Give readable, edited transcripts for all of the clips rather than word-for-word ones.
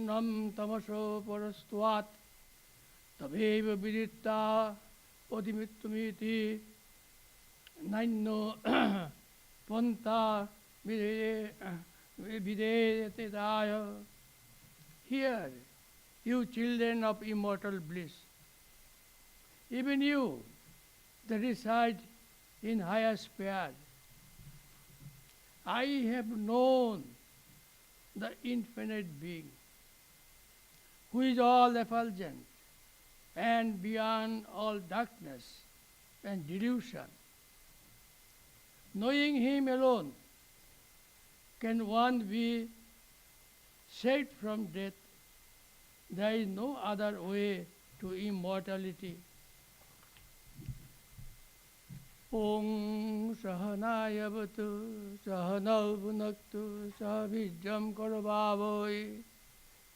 Purnam Tamaso Parastvat Tabeva Viditta Podimittumiti Naino Panta Videtaya. Here, you children of immortal bliss, even you that reside in higher sphere, I have known the infinite being, who is all effulgent and beyond all darkness and delusion. Knowing him alone can one be saved from death. There is no other way to immortality. Om Sahanaya Vatu Sahanau Bhunaktu Sahabhijam Karabhavoi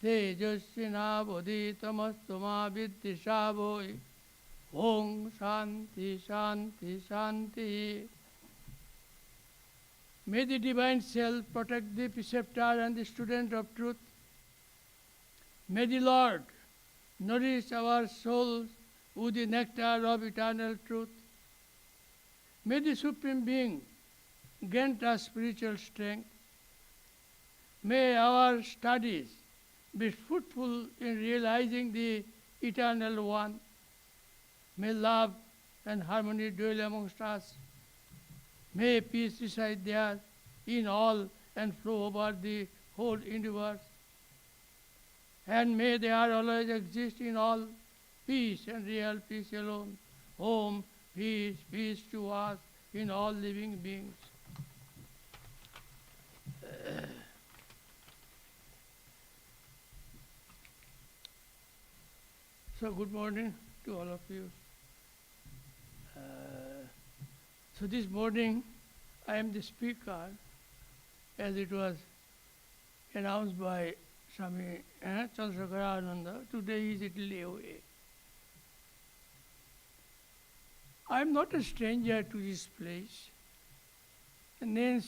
Tejasvina Bodhitamastu Viddhishavoi. Om Shanti Shanti Shanti. May the Divine Self protect the preceptor and the student of truth. May the Lord nourish our souls with the nectar of eternal truth. May the Supreme Being grant us spiritual strength. May our studies be fruitful in realizing the Eternal One. May love and harmony dwell amongst us. May peace reside there in all and flow over the whole universe. And may there always exist in all peace and real peace alone. Om, peace, peace to us in all living beings. So good morning to all of you. So this morning I am the speaker, as it was announced by Swami Aparananda. Today he is a little away. I am not a stranger to this place. And then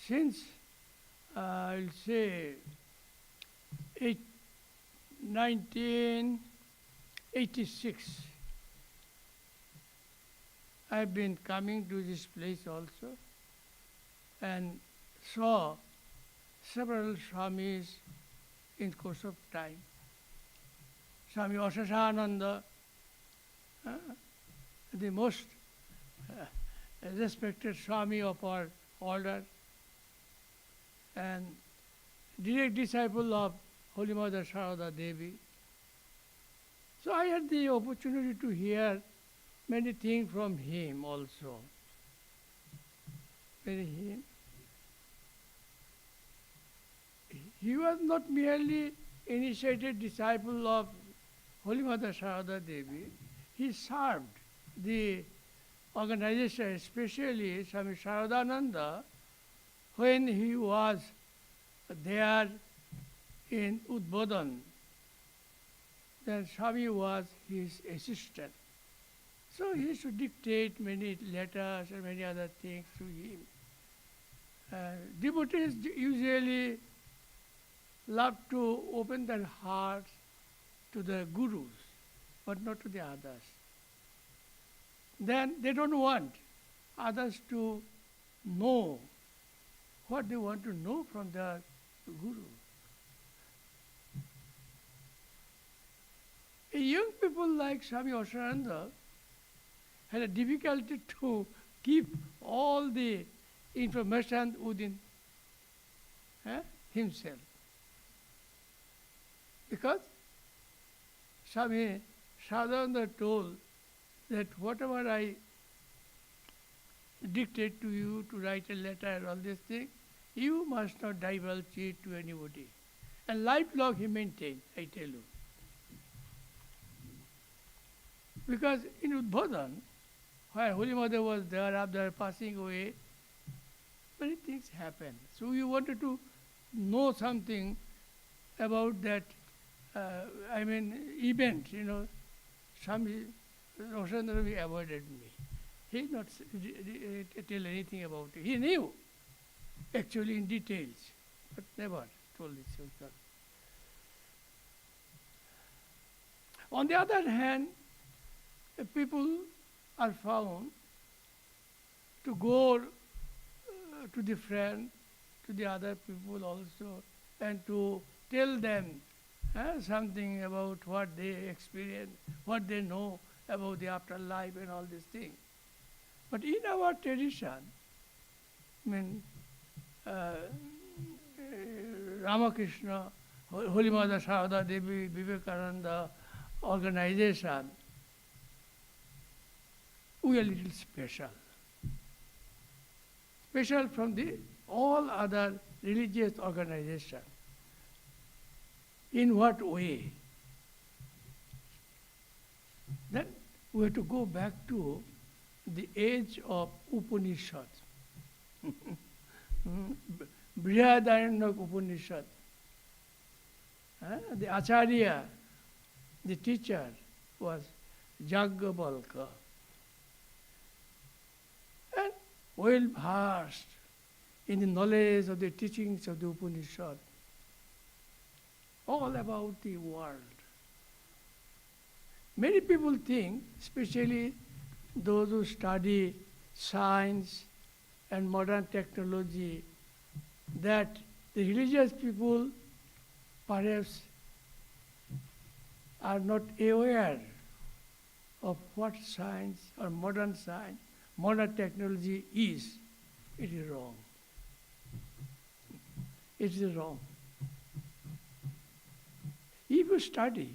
since I'll say 1986, I've been coming to this place also and saw several Swamis in course of time. Swami Aparananda, the most respected Swami of our order and direct disciple of Holy Mother Sarada Devi. So I had the opportunity to hear many things from him also. He was not merely initiated disciple of Holy Mother Sarada Devi, he served the organization, especially Swami Saradananda, when he was there in Udbodhan. Then Swami was his assistant. So he used to dictate many letters and many other things to him. Devotees usually love to open their hearts to the gurus, but not to the others. Then they don't want others to know what they want to know from the guru. A young people like Swami Aparananda had a difficulty to keep all the information within himself. Because Swami Saradananda told that whatever I dictate to you to write a letter and all these things, you must not divulge it to anybody. And lifelong he maintained, I tell you. Because in Udbodhan, where Holy Mother was there after passing away, many things happened. So you wanted to know something about that, event, Swami Aparananda avoided me. He did not tell anything about it. He knew, actually in details, but never told it himself. On the other hand, people are found to go to the friend, to the other people also, and to tell them something about what they experience, what they know about the afterlife and all these things. But in our tradition, I mean, Ramakrishna, Holy Mother Sarada Devi, Vivekananda organization, we are a little special. Special from the all other religious organizations. In what way? Then we have to go back to the age of Upanishads. Brihadaranyaka Upanishad. The Acharya, the teacher, was Yajnavalkya. And well versed in the knowledge of the teachings of the Upanishad, all about the world. Many people think, especially those who study science and modern technology, that the religious people perhaps are not aware of what science or modern science, modern technology is. It is wrong. It is wrong. If you study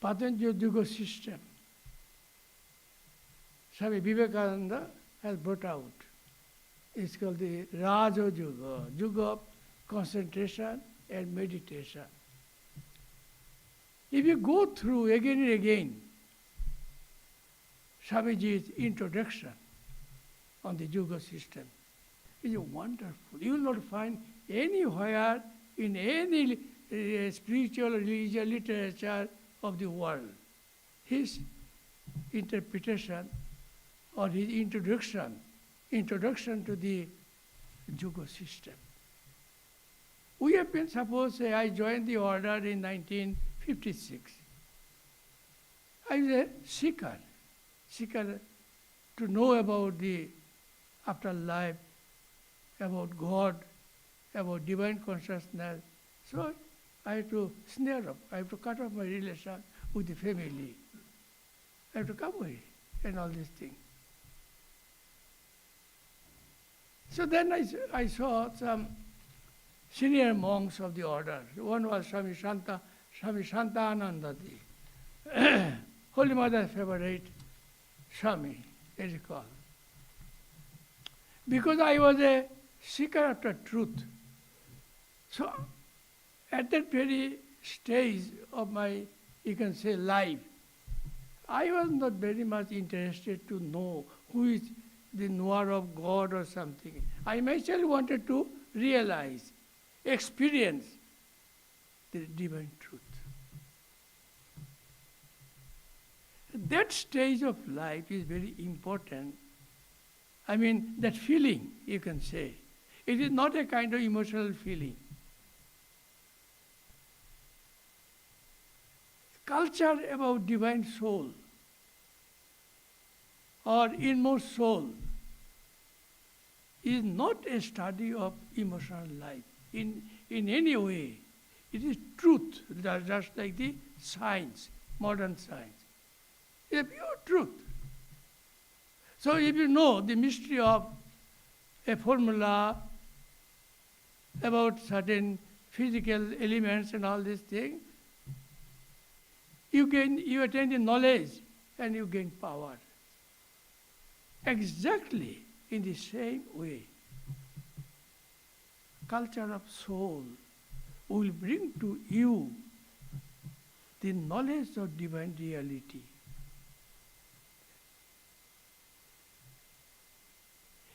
Patanjali Yoga system, Swami Vivekananda has brought out. It's called the Raja Yoga, Yoga of concentration and meditation. If you go through again and again Swamiji's introduction on the yoga system, it's wonderful. You will not find anywhere in any spiritual or religious literature of the world his interpretation or his introduction to the yoga system. We have been, suppose I joined the order in 1956. I was a seeker to know about the afterlife, about God, about divine consciousness. So I have to snare up, I have to cut off my relation with the family. I have to come away and all these things. So then I saw some senior monks of the order. One was Swami Shantananda, the Holy Mother's favorite Swami, as he called. Because I was a seeker after truth. So at that very stage of my, you can say, life, I was not very much interested to know who is the knower of God or something. I myself wanted to realize, experience the divine truth. That stage of life is very important. I mean, that feeling, you can say. It is not a kind of emotional feeling. Culture about divine soul or inmost soul is not a study of emotional life in any way. It is truth, just like the science, modern science. It's a pure truth. So if you know the mystery of a formula about certain physical elements and all these things, you attain the knowledge and you gain power. Exactly in the same way, culture of soul will bring to you the knowledge of divine reality.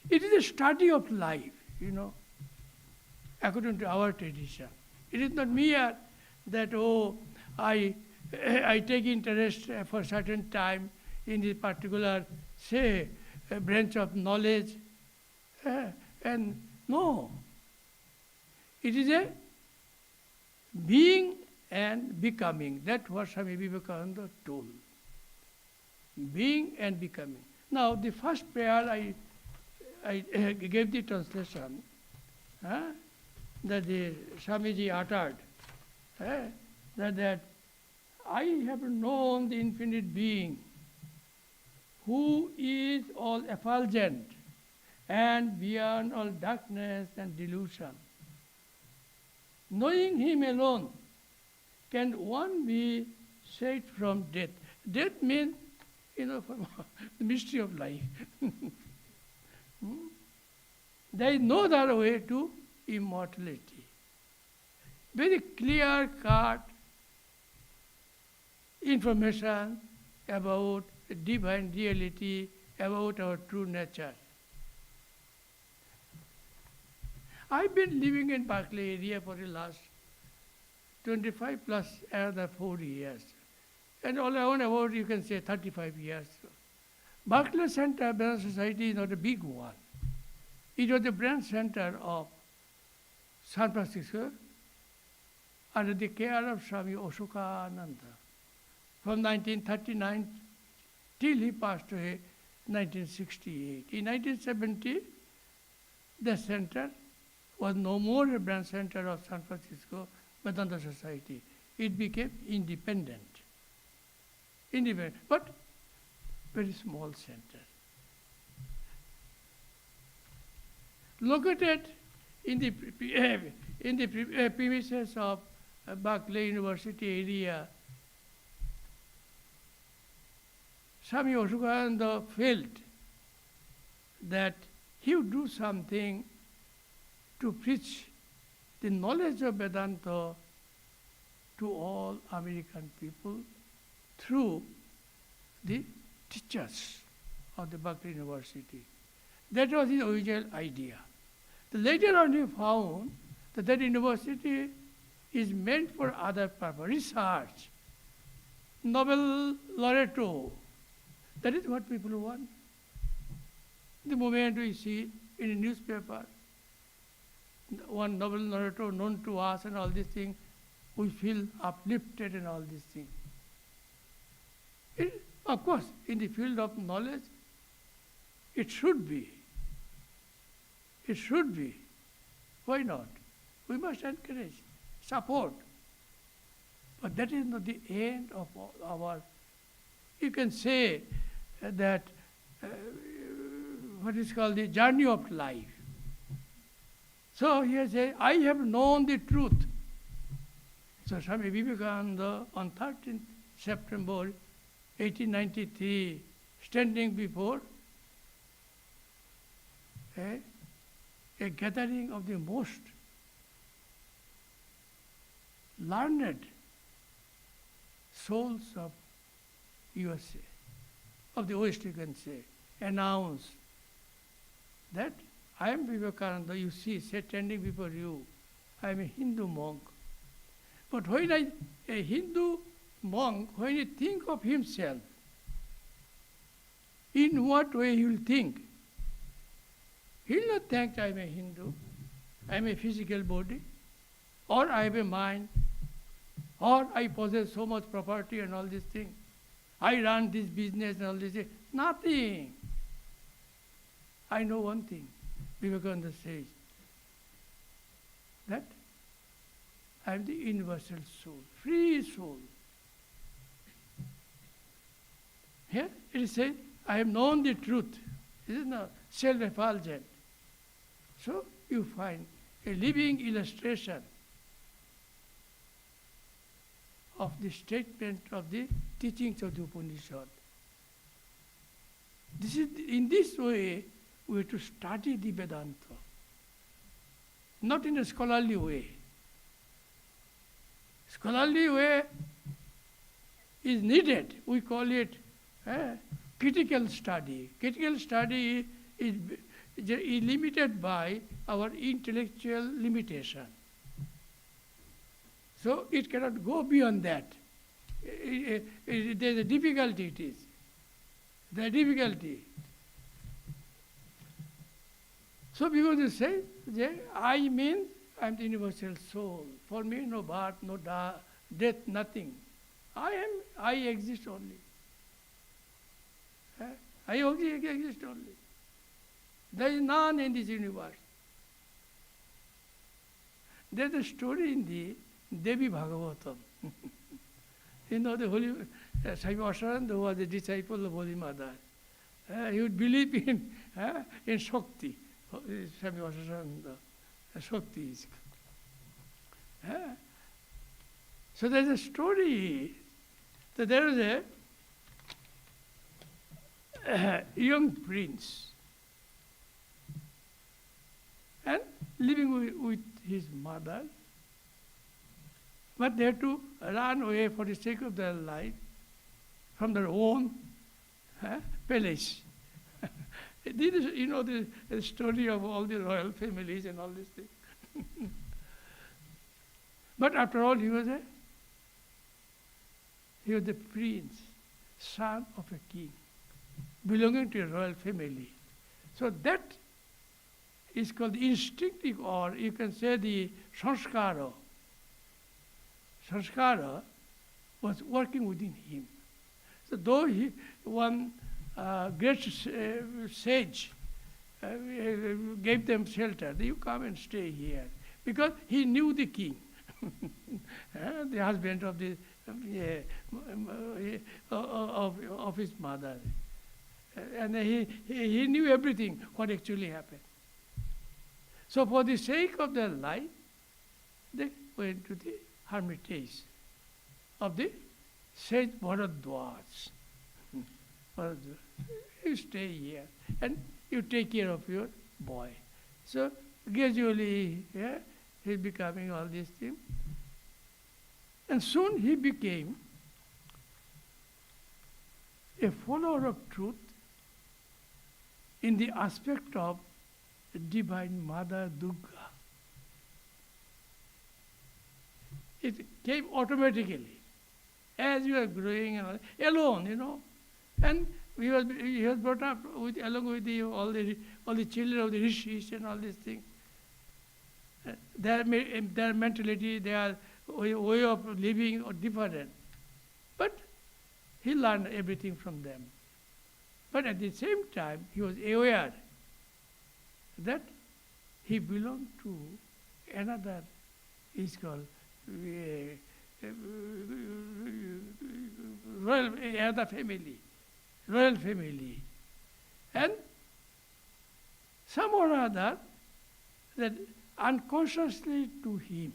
It is a study of life, according to our tradition. It is not mere that, I take interest for a certain time in this particular, say, a branch of knowledge. And no. It is a being and becoming. That's what Swami Vivekananda told. Being and becoming. Now, the first prayer I gave the translation that the Swamiji uttered, that I have known the infinite being who is all effulgent and beyond all darkness and delusion. Knowing him alone can one be saved from death. Death means, from the mystery of life. There is no other way to immortality. Very clear-cut information about divine reality, about our true nature. I've been living in Berkeley area for the last 25 plus another 4 years. And all around about, you can say, 35 years. Berkeley Center Vedanta Society is not a big one. It was the branch center of San Francisco under the care of Swami Ashokananda from 1939 till he passed away 1968. In 1970, the center was no more a branch center of San Francisco Vedanta Society. It became independent, but very small center. Located in the premises of Berkeley University area, Swami Ashokananda felt that he would do something to preach the knowledge of Vedanta to all American people through the teachers of the Berkeley University. That was his original idea. Later on he found that that university is meant for other purpose, research, Nobel laureate. That is what people want. The moment we see in a newspaper, one Nobel laureate known to us and all these things, we feel uplifted and all these things. Of course, in the field of knowledge, it should be. It should be. Why not? We must encourage, support. But that is not the end of our, you can say that, what is called the journey of life. So he says, I have known the truth. So Swami Vivekananda on 13th September 1893, standing before a gathering of the most learned souls of USA, of the West, you can say, announced that I am Vivekananda, you see, standing before you. I am a Hindu monk. But when a Hindu monk, when he think of himself, in what way he will think? He will not think I am a Hindu, I am a physical body, or I have a mind, or I possess so much property and all these things. I run this business and all these things. Nothing. I know one thing. Vivekananda says that I am the universal soul, free soul. Here it is said, I have known the truth. It is not self-effulgent. So you find a living illustration of the statement of the teachings of the Upanishad. In this way, we have to study the Vedanta, not in a scholarly way. Scholarly way is needed. We call it critical study. Critical study is limited by our intellectual limitation. So it cannot go beyond that. There's a difficulty it is. The difficulty. So because you say, I mean, I'm the universal soul. For me, no birth, no death nothing. I exist only. I exist only. There is none in this universe. There's a story in the Devi Bhagavatam. You know, the Holy Swami Aparananda was a disciple of Holy Mother. He would believe in Shakti. Swami Aparananda. Shakti is. So there's a story that there was a young prince and living with his mother, but they had to run away for the sake of their life from their own palace. This is, you know, the story of all the royal families and all these things. But after all, he was the prince, son of a king, belonging to a royal family. So that is called the instinctive, or you can say the sanskara. Sanskara was working within him. So though one great sage gave them shelter, you come and stay here, because he knew the king, the husband of the of his mother, and he knew everything what actually happened. So for the sake of their life, they went to the hermitage of the sage Bharadwaj. You stay here and you take care of your boy. So gradually, he's becoming all these things. And soon he became a follower of truth in the aspect of Divine Mother Durga. It came automatically as you are growing and all, alone, you know. And he was brought up along with all the children of the rishis and all these things. Their mentality, their way of living are different. But he learned everything from them. But at the same time, he was aware that he belonged to another, is called another family, royal family. And some or other, that unconsciously to him,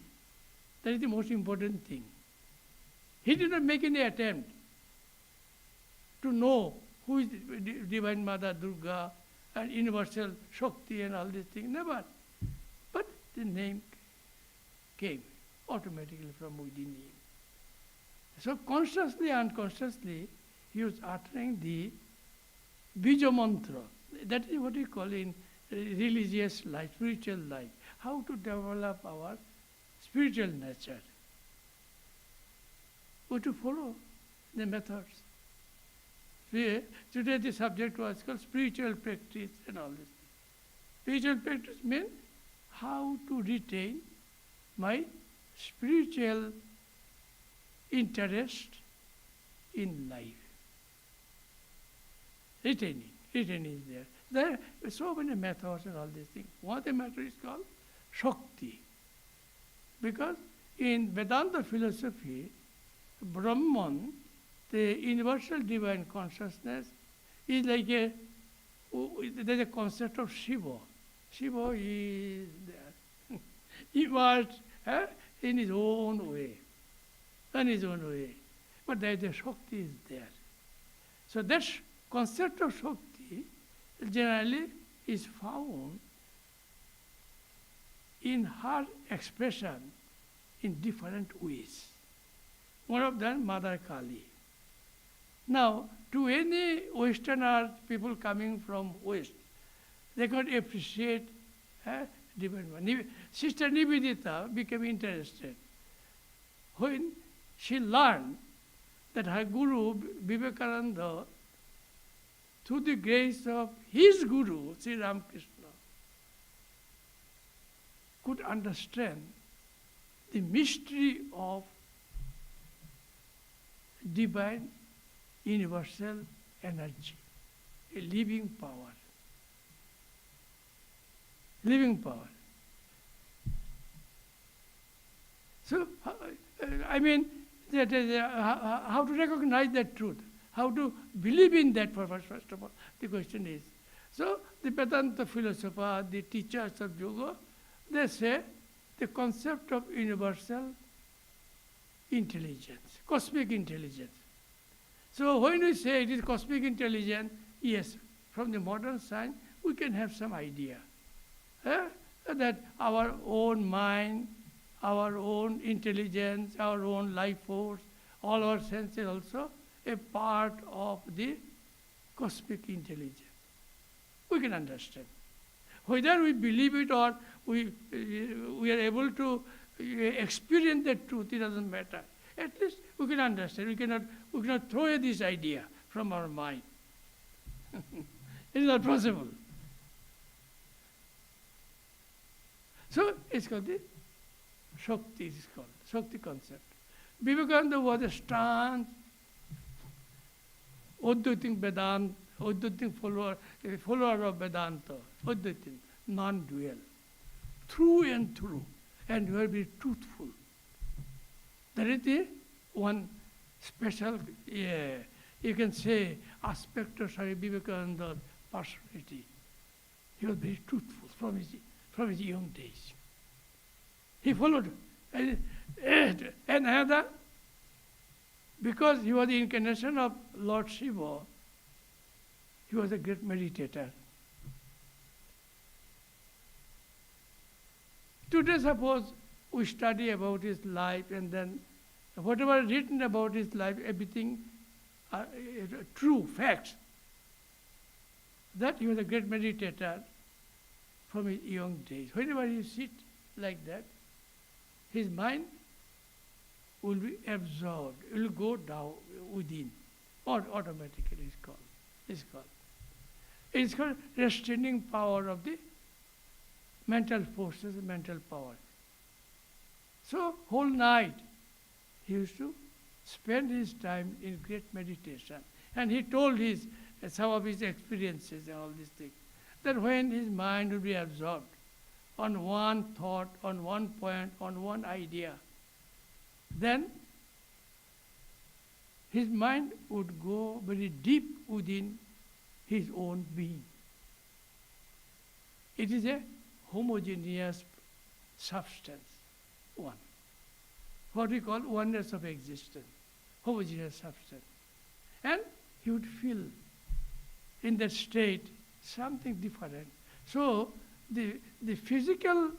that is the most important thing. He did not make any attempt to know who is Divine Mother Durga and universal Shakti and all these things, never. But the name came automatically from within him. So consciously, unconsciously, he was uttering the Bija mantra. That is what we call in religious life, spiritual life. How to develop our spiritual nature. We to follow the methods. Today the subject was called spiritual practice and all this. Spiritual practice means how to retain my spiritual interest in life. Retaining is there. There are so many methods and all these things. One of the method is called Shakti. Because in Vedanta philosophy, Brahman, the universal divine consciousness, is like there's a concept of Shiva. Shiva is there. He was in his own way. But there is a Shakti is there. So that concept of Shakti generally is found in her expression in different ways. One of them, Mother Kali. Now, to any Westerner people coming from West, they could appreciate Divine One. Sister Nivedita became interested when she learned that her Guru, Vivekananda, through the grace of his Guru, Sri Ramakrishna, could understand the mystery of divine universal energy, a living power. Living power. So, I mean, that is, how to recognize that truth? How to believe in that first of all, the question is. So, the Vedanta philosopher, the teachers of yoga, they say the concept of universal intelligence, cosmic intelligence. So, when we say it is cosmic intelligence, yes, from the modern science, we can have some idea that our own mind, our own intelligence, our own life force, all our senses also a part of the cosmic intelligence. We can understand. Whether we believe it or we are able to experience that truth, it doesn't matter. At least we can understand. We cannot throw away this idea from our mind. It is not possible. So it's called the Shakti, it is called Shakti concept. Vivekananda was a staunch Advaitin Vedanta, Advaitin follower of Vedanta, Advaitin, non-dual, through and through, and you will be truthful. That is the one special, you can say, aspect of Swami Vivekananda's personality. He was very truthful from his young days. He followed. And another, because he was the incarnation of Lord Shiva, he was a great meditator. Today, suppose we study about his life and then whatever written about his life, everything true, facts. That he was a great meditator from his young days. Whenever he sit like that, his mind will be absorbed, it will go down within, or automatically it's called. It's called restraining power of the mental forces, mental power. So whole night he used to spend his time in great meditation. And he told some of his experiences and all these things. That when his mind will be absorbed on one thought, on one point, on one idea, then his mind would go very deep within his own being. It is a homogeneous substance, one. What we call oneness of existence, homogeneous substance. And he would feel in that state something different. So the physical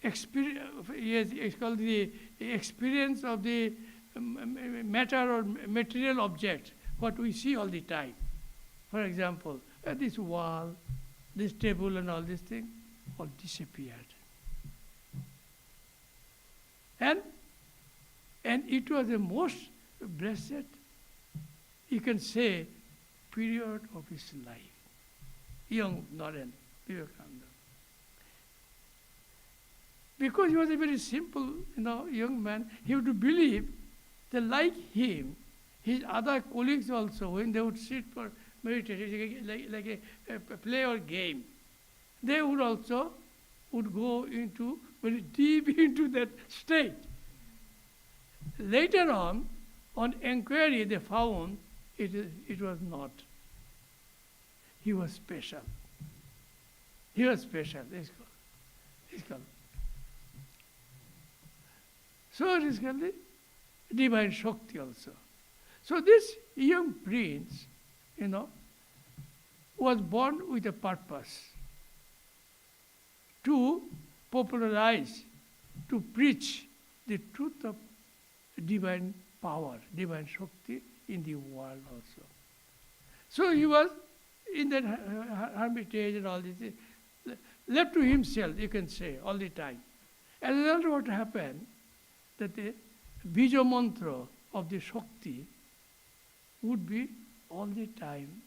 experience, yes, it's called the experience of the matter or material object, what we see all the time. For example, this wall, this table and all these things, all disappeared. And it was the most blessed, you can say, period of his life. Young Naren Vivekananda. Because he was a very simple, young man, he would believe that like him, his other colleagues also, when they would sit for meditation, like a play or game, they would also go into very deep into that state. Later on inquiry, they found it was not. He was special. He was special. It's called. So it is called the divine Shakti also. So this young prince, was born with a purpose to popularize, to preach the truth of divine power, divine Shakti in the world also. So he was in that hermitage and all this, left to himself, you can say, all the time. As a result, what happened, that the Bija mantra of the Shakti would be all the time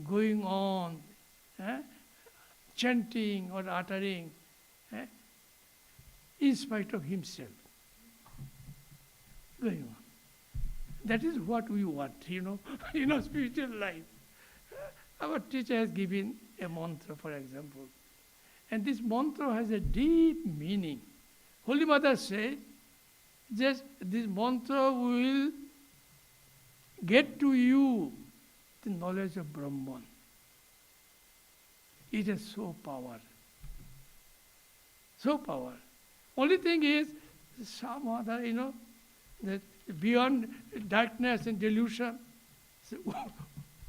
going on, chanting or uttering, in spite of himself. going on. That is what we want, in our spiritual life. Our teacher has given a mantra, for example. And this mantra has a deep meaning. Holy Mother said, just this mantra will get to you the knowledge of Brahman. It has so power. So power. Only thing is, some other, that beyond darkness and delusion, so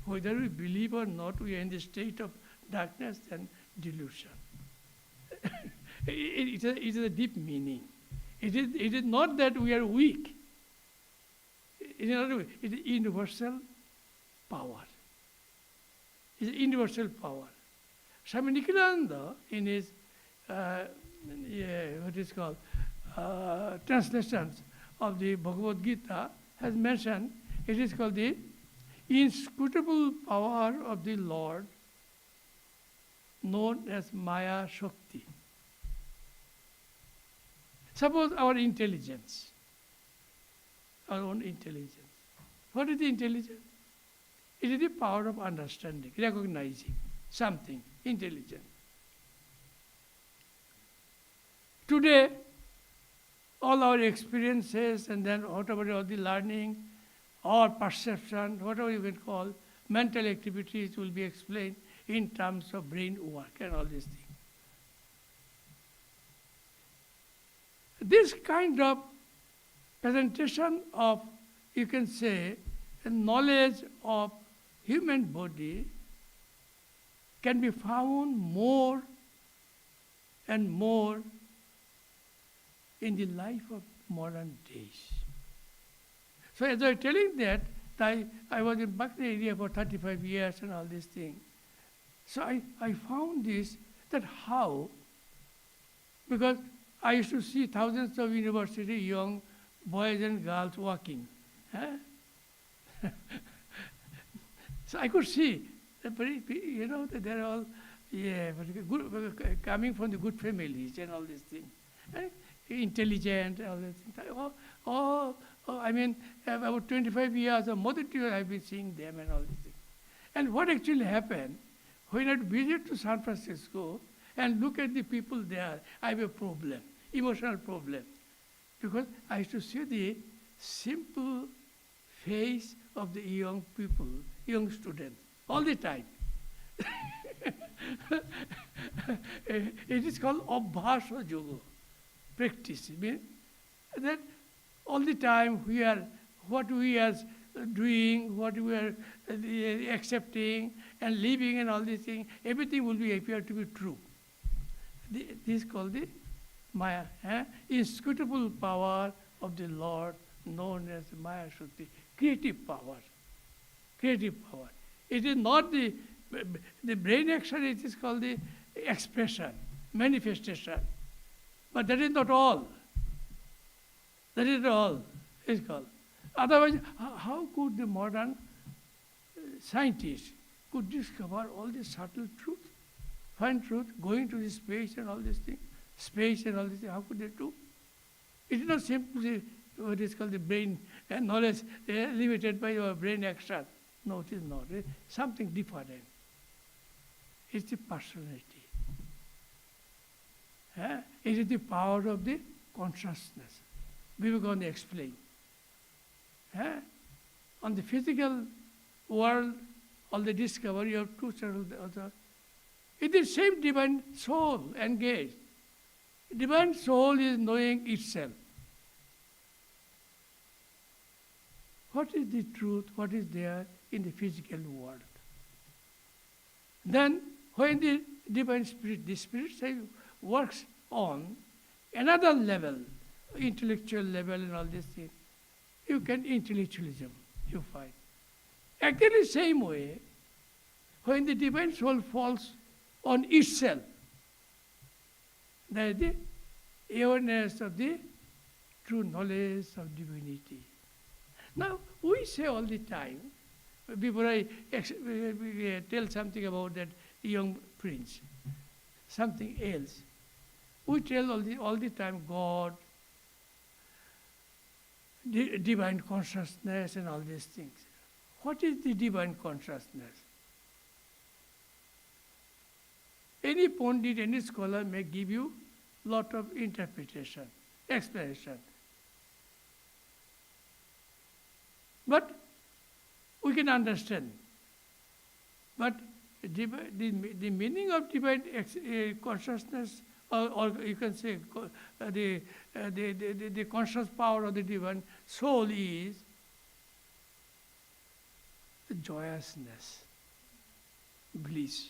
whether we believe or not, we are in the state of darkness and delusion. It is a deep meaning. It is not that we are weak. It is not weak. It is universal power. It is universal power. Swami Nikhilananda, in his translations of the Bhagavad Gita, has mentioned, it is called the inscrutable power of the Lord, known as Maya Shakti. Suppose our intelligence, our own intelligence. What is the intelligence? It is the power of understanding, recognizing something, intelligent. Today, all our experiences and then whatever all the learning or perception, whatever you can call, mental activities will be explained in terms of brain work and all these things. This kind of presentation of, you can say, a knowledge of human body can be found more and more in the life of modern days. So as I was telling that, I was in Bhakti area for 35 years and all these things. So I found this, that how, because I used to see thousands of university young boys and girls walking. So I could see that that they're all good, coming from the good families and all these things. Intelligent, all these things. I mean, about 25 years or more than 2 years I've been seeing them and all these things. And what actually happened, when I visit to San Francisco and look at the people there, I have a problem, emotional problem. Because I used to see the simple face of the young people, young students, all the time. It is called Abhasa Yoga, practice. I mean, that all the time what we are doing, what we are accepting and living and all these things, everything will appear to be true. This is called the Maya, inscrutable power of the Lord, known as Maya Shakti, creative power. Creative power. It is not the brain action, it is called the expression, manifestation. But that is not all. That is not all, it's called. Otherwise, how could the modern scientists could discover all this subtle truth, find truth, going to the space and all these things? Space and all these things, how could they do? It is not simply what is called the brain and knowledge limited by your brain action. No, it is not. It's something different. It's the personality. It is the power of the consciousness. We will go and explain. On the physical world, all the discovery of truth and other, it is same divine soul engaged. Divine soul is knowing itself. What is the truth? What is there in the physical world? Then, when the divine spirit, the spirit side works on another level, intellectual level and all these things, you can intellectualism, you find. Actually, same way, when the divine soul falls on itself, that is the awareness of the true knowledge of divinity. Now, we say all the time, before I tell something about that young prince, something else, we tell all the time God, divine consciousness and all these things. What is the divine consciousness? Any pundit, any scholar may give you lot of interpretation, explanation. But we can understand. But the meaning of divine consciousness, or you can say the conscious power of the divine soul is joyousness, bliss,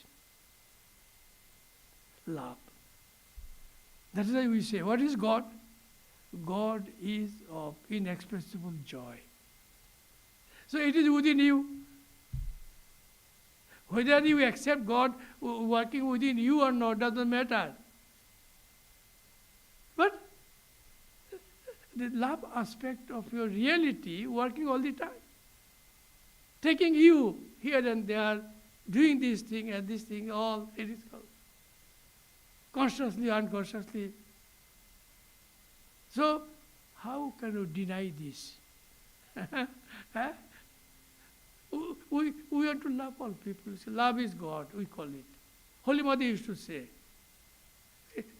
love. That is why we say, what is God? God is of inexpressible joy. So it is within you. Whether you accept God working within you or not doesn't matter. But the love aspect of your reality working all the time. Taking you here and there, doing this thing and this thing, all it is called. Consciously, unconsciously. So, how can you deny this? Huh? We want to love all people. So love is God, we call it. Holy Mother used to say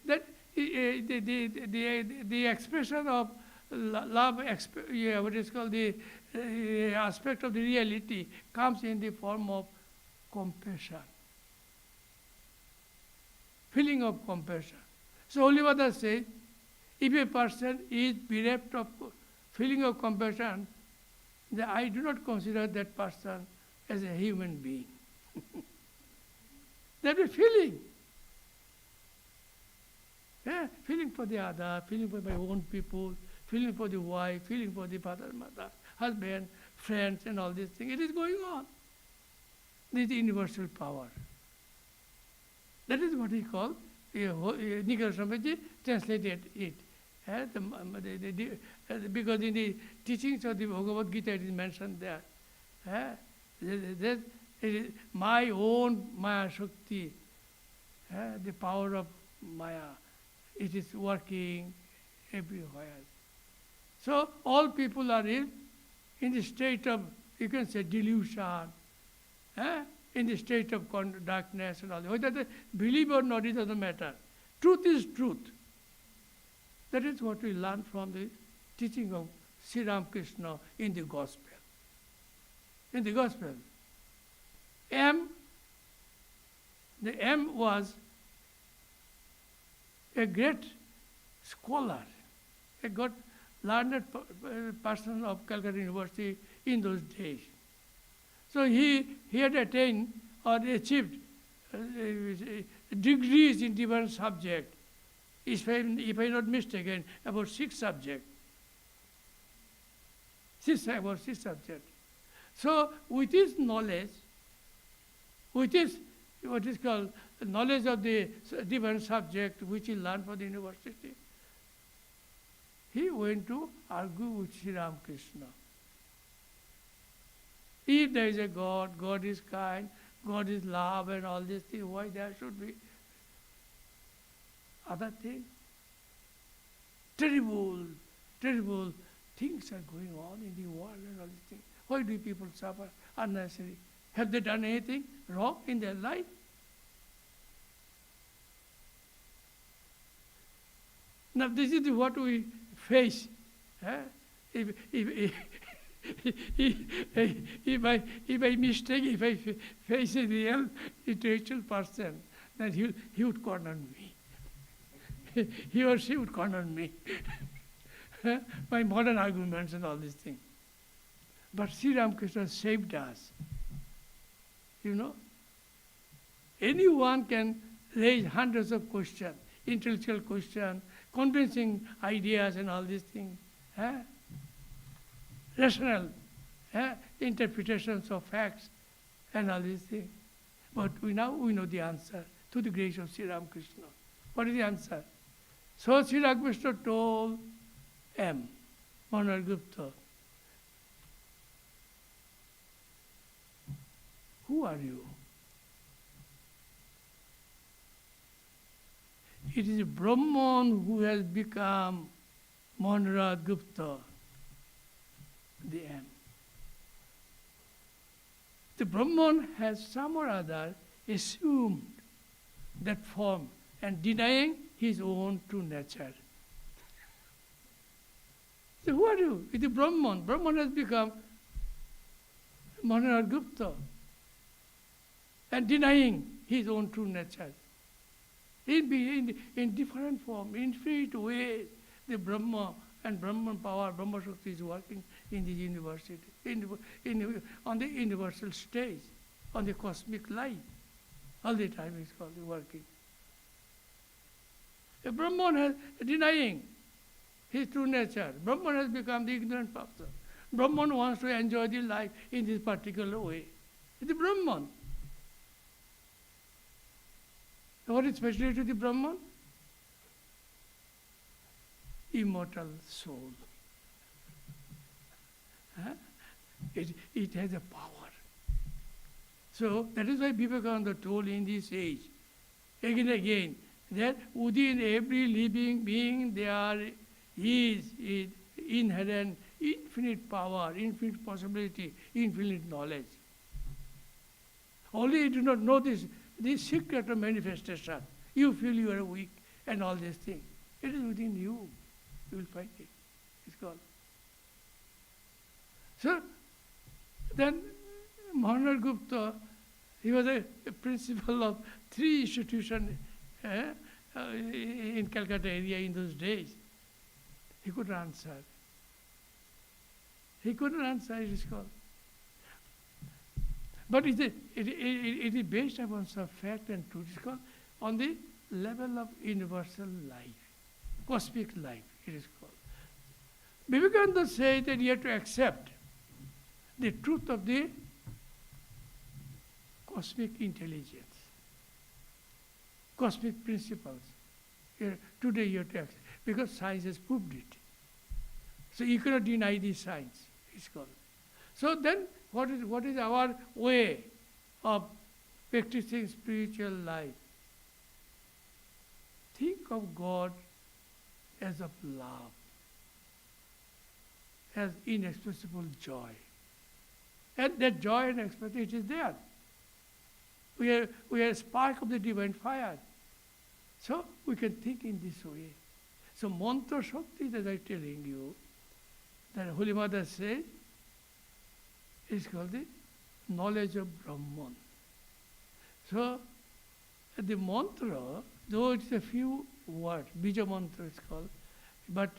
that the expression of love, what is called the aspect of the reality, comes in the form of compassion, feeling of compassion. So Holy Mother says, if a person is bereft of feeling of compassion, then I do not consider that person as a human being. That is feeling. Yeah, feeling for the other, feeling for my own people, feeling for the wife, feeling for the father, mother, husband, friends, and all these things. It is going on. This is universal power. That is what he called, Nikar Swamiji translated it. Because in the teachings of the Bhagavad Gita it is mentioned there. That it is my own Maya Shakti, the power of Maya, it is working everywhere. So all people are in the state of, you can say, delusion, in the state of darkness and all that. Whether they believe or not, it doesn't matter. Truth is truth. That is what we learn from the teaching of Sri Ramakrishna in the Gospel. In the Gospel, the M was a great scholar, a good learned person of Calcutta University in those days. So he had attained or achieved degrees in different subjects. If I'm not mistaken, about 6 subjects. About 6 subjects. So with his knowledge, with his what is called knowledge of the different subject which he learned for the university, he went to argue with Sri Ramakrishna. If there is a God, God is kind, God is love and all these things, why there should be other things? Terrible, terrible things are going on in the world and all these things. Why do people suffer unnecessarily? Have they done anything wrong in their life? Now this is what we face. If by mistake, if I face a real intellectual person, then he would corner me. He or she would corner me. My modern arguments and all these things. But Sri Ramakrishna saved us. You know? Anyone can raise hundreds of questions, intellectual questions, convincing ideas and all these things. Rational interpretations of facts and all these things. But we know the answer to the grace of Sri Ramakrishna. What is the answer? So Sri Ramakrishna told M. Manohar Gupta, who are you? It is Brahman who has become Manohar Gupta. the end. The Brahman has some or other assumed that form and denying his own true nature. So who are you? It is Brahman. Brahman has become Manohar Gupta and denying his own true nature. In different form, infinite ways, the Brahma and Brahman power, Brahma Shakti is working in the university, on the universal stage, on the cosmic life. All the time it's called working. A Brahman has denying his true nature. Brahman has become the ignorant person. Brahman wants to enjoy the life in this particular way. It's the Brahman. What is special to the Brahman? Immortal soul. It has a power. So that is why Vivekananda told in this age, again and again, that within every living being there is inherent infinite power, infinite possibility, infinite knowledge. Only you do not know this secret of manifestation. You feel you are weak and all these things. It is within you. You will find it. It's called. So, then Manohar Gupta, he was a principal of 3 institutions in Calcutta area in those days. He couldn't answer. He couldn't answer, it is called. But it is based upon some fact and truth. It is called on the level of universal life, cosmic life, it is called. Vivekananda says that you have to accept the truth of the cosmic intelligence, cosmic principles. Today you have to accept, because science has proved it. So you cannot deny the science, it's called. So then, what is our way of practicing spiritual life? Think of God as of love, as inexpressible joy. And that joy and expression, it is there. We are a spark of the divine fire. So we can think in this way. So mantra shakti that I'm telling you, that Holy Mother says, is called the knowledge of Brahman. So the mantra, though it's a few words, Bija mantra is called, but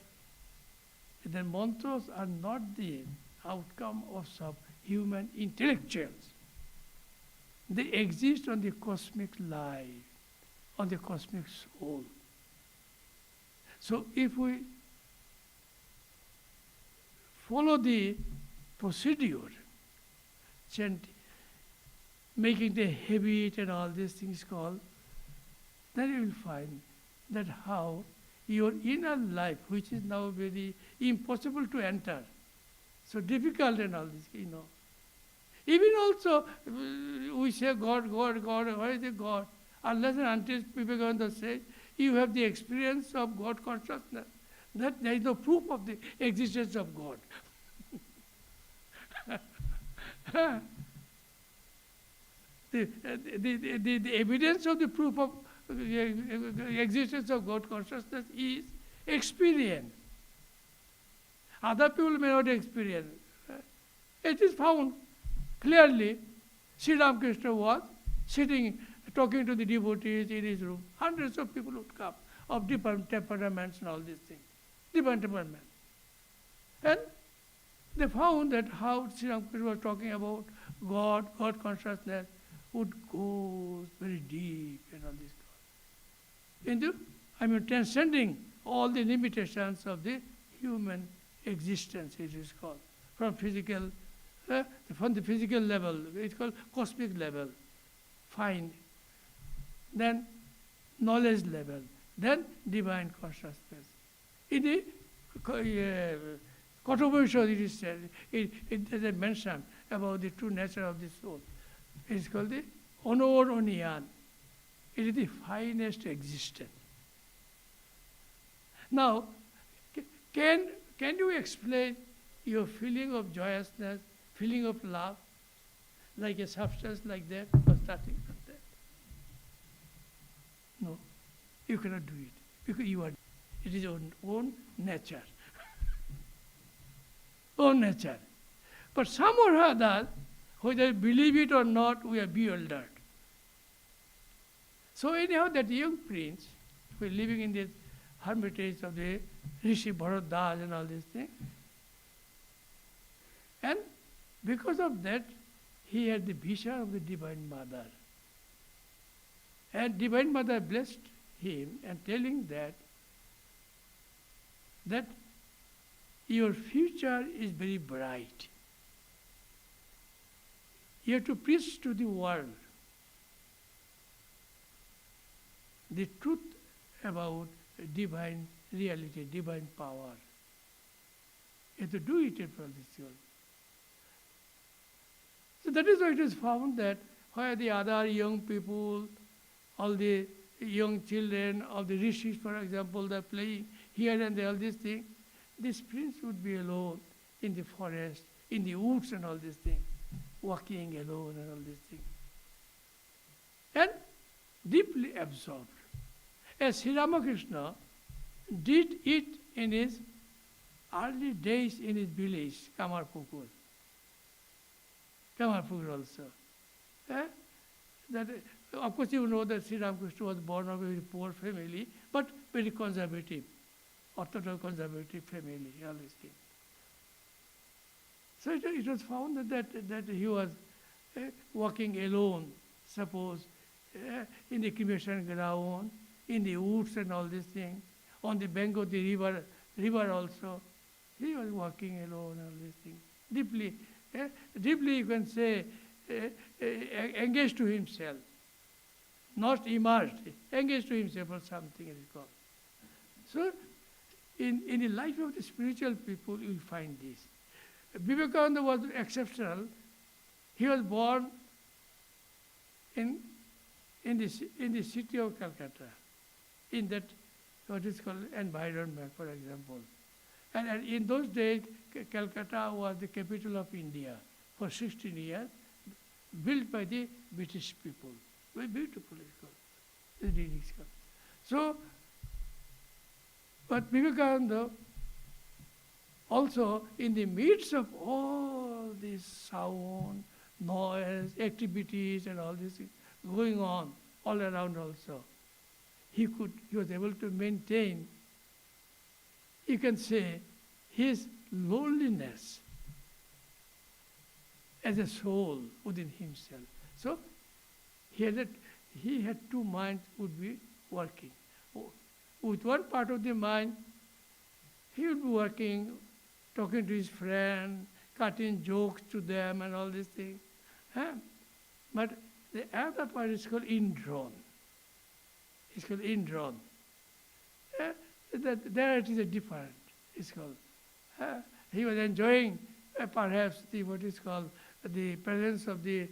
the mantras are not the outcome of some human intellectuals. They exist on the cosmic life, on the cosmic soul. So if we follow the procedure, chanting, making the habit and all these things called, then you will find that how your inner life, which is now very impossible to enter, so difficult and all this, Even also, we say God, God, God, where is the God? Unless and until Vivekananda says, you have the experience of God consciousness, that there is no proof of the existence of God. The evidence of the proof of existence of God consciousness is experience. Other people may not experience. It is found clearly. Sri Ramakrishna was sitting, talking to the devotees in his room. Hundreds of people would come, of different temperaments and all these things. Different temperaments. And they found that how Sri Ramakrishna was talking about God, God consciousness, would go very deep and all this. Transcending all the limitations of the human existence, it is called. From the physical level, it's called cosmic level, fine. Then knowledge level, then divine consciousness. In the Kathopanishad, it is said, it is mentioned about the true nature of the soul. It is called the Onor-Oniyan. It is the finest existence. Now, can you explain your feeling of joyousness, feeling of love, like a substance like that, or nothing like that. No, you cannot do it because you are. It is your own nature, own nature. But somehow or other, whether you believe it or not, we are bewildered. So anyhow, that young prince, who is living in the hermitage of the Rishi Bharat and all these things, and because of that, he had the vision of the Divine Mother. And Divine Mother blessed him and telling that your future is very bright. You have to preach to the world the truth about divine reality, divine power. You have to do it for this world. So that is why it is found that where the other young people, all the young children of the rishis, for example, they are playing here and there, all these things, this prince would be alone in the forest, in the woods and all these things, walking alone and all these things. And deeply absorbed. As Sri Ramakrishna did it in his early days in his village, Kamarpukur. Kamarpukur also. That, of course, you know that Sri Ramakrishna was born of a very poor family, but very conservative, orthodox conservative family, all these things. So it was found that he was walking alone, suppose, in the cremation ground, in the woods and all these things, on the bank of the river also. He was walking alone, all these things. Deeply you can say, engaged to himself. Not immersed, engaged to himself or something it is called. So, in the life of the spiritual people, you will find this. Vivekananda was exceptional. He was born in the city of Calcutta, in that what is called environment, for example. And in those days, Calcutta was the capital of India for 16 years, built by the British people. Very beautiful it's called. It's really called. So, but Vivekananda also in the midst of all this sound, noise, activities and all this going on all around also, he was able to maintain, you can say, his loneliness as a soul within himself. So he had two minds would be working. With one part of the mind, he would be working, talking to his friend, cutting jokes to them and all these things. But the other part is called indrawn. It's called indrawn. There it is a different, it's called. He was enjoying perhaps what is called the presence of the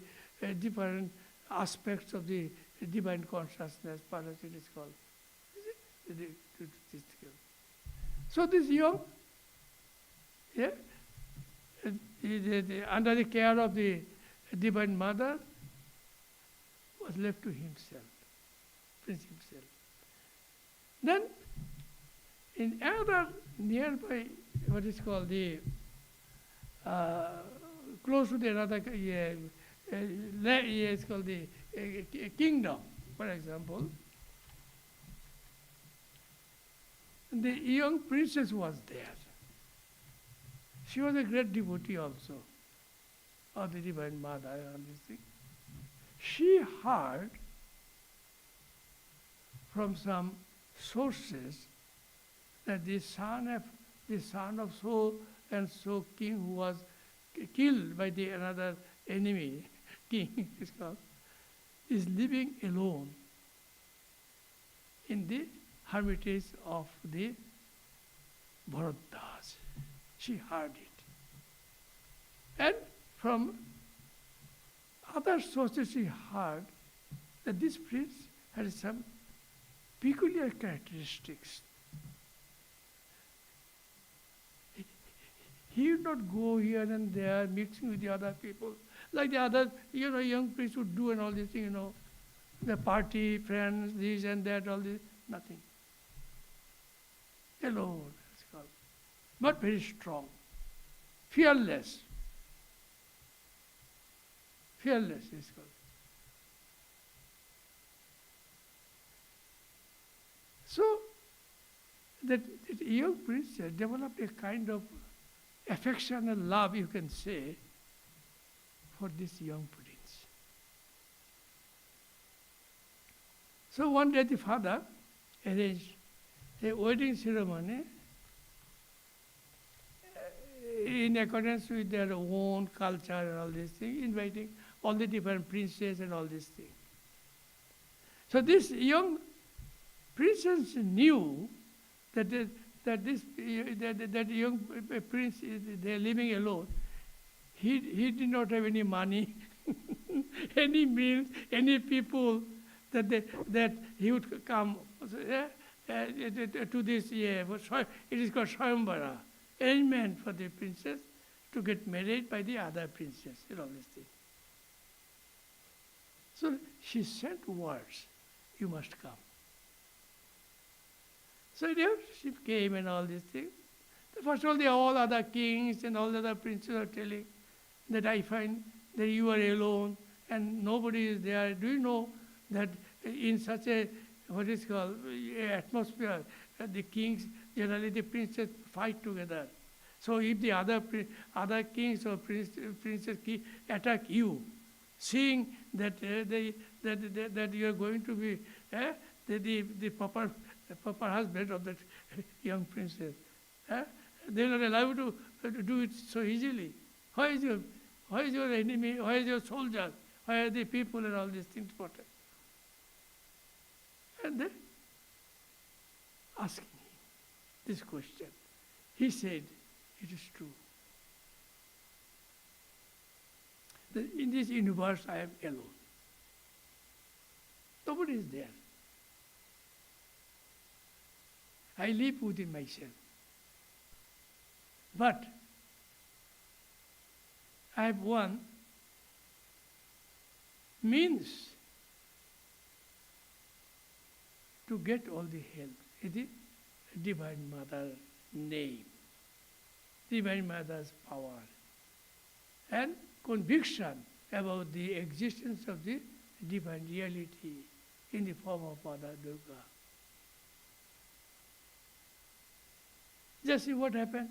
different aspects of the divine consciousness, perhaps it is called. So this young, under the care of the Divine Mother, was left to himself, Prince himself. Then, in another nearby, what is called the, close to the another, it's called the kingdom, for example, the young princess was there. She was a great devotee also of the Divine Mother and this thing. She heard from some sources that the son of so and so king who was killed by the another enemy king is living alone in the hermitage of the Bharatdas. She heard it. And from other sources she heard that this prince had some peculiar characteristics. he would not go here and there mixing with the other people, like the other, young priests would do and all these things, the party, friends, this and that, all this, nothing. Alone, it's called. But very strong, fearless. Fearless is called. So, that young prince developed a kind of affection and love, you can say, for this young prince. So one day the father arranged a wedding ceremony in accordance with their own culture and all these things, inviting all the different princes and all these things. So this young princess knew that that young prince, they're living alone. He did not have any money, any meals, any people that he would come to this. It is called Swayamvara, arrangement for the princess to get married by the other princess and all these things. So she sent words, you must come. So she came and all these things. First of all other kings and all the other princes are telling that I find that you are alone and nobody is there. Do you know that in such a, what is called, atmosphere, the kings, generally the princes fight together. So if the other kings or princes attack you, seeing that that you are going to be the proper husband of that young princess, they will not allow you to do it so easily. Why is your enemy? Why is your soldier? Why are the people and all these things important? And they asking him this question. He said, it is true. That in this universe I am alone. Nobody is there. I live within myself. But I have one means to get all the help. It is Divine Mother's name, Divine Mother's power, and conviction about the existence of the divine reality in the form of Mother Durga. Just see what happened.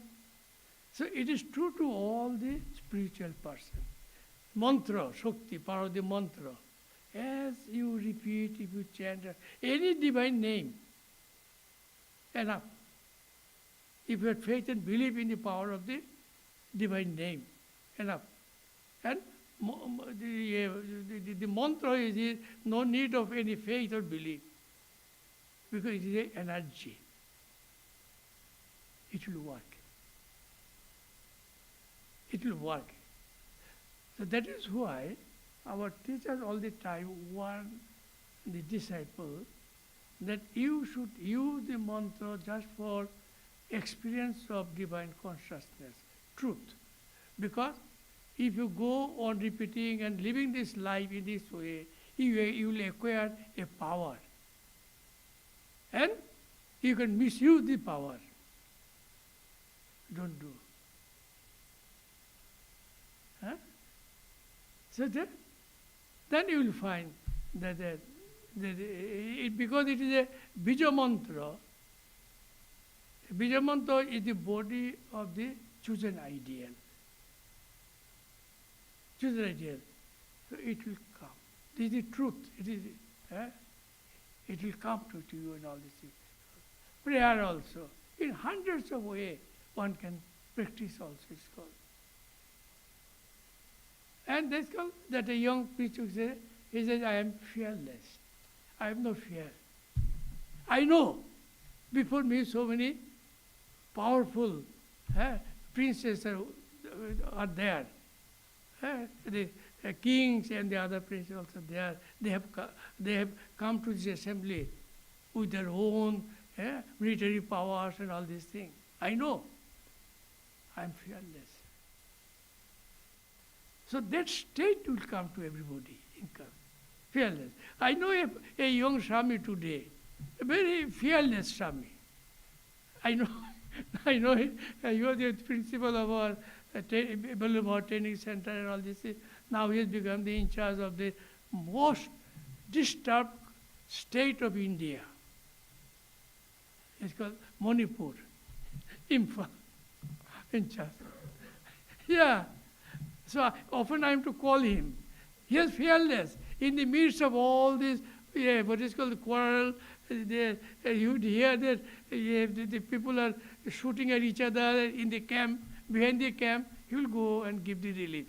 So it is true to all the spiritual person. Mantra, Shakti, power of the mantra. As you repeat, if you chant any divine name, enough. If you have faith and believe in the power of the divine name, enough. And the mantra is no need of any faith or belief, because it is an energy. It will work. It will work. So that is why our teachers all the time warn the disciple that you should use the mantra just for experience of divine consciousness, truth. Because if you go on repeating and living this life in this way, you will acquire a power. And you can misuse the power. Don't do. Huh? So then you will find that because it is a bija mantra. Bija mantra is the body of the chosen ideal. Chosen ideal. So it will come. This is the truth. It will come to you and all these things. Prayer also. In hundreds of ways one can practice also, it's called. And that's called that a young preacher says, he says, I am fearless. I have no fear. I know before me so many powerful princes are there. The kings and the other princes also there. They have come to this assembly with their own military powers and all these things. I know. I am fearless. So that state will come to everybody. Fearless. I know a young Swami today, a very fearless Swami. I know, I know he was the principal of our Balubha training center and all this. Now he has become the in charge of the most disturbed state of India. It's called Manipur, Imphal, in charge. Yeah. So often I am to call him. He is fearless. In the midst of all this, what is called the quarrel, you would hear that the people are shooting at each other in the camp, behind the camp, he will go and give the relief.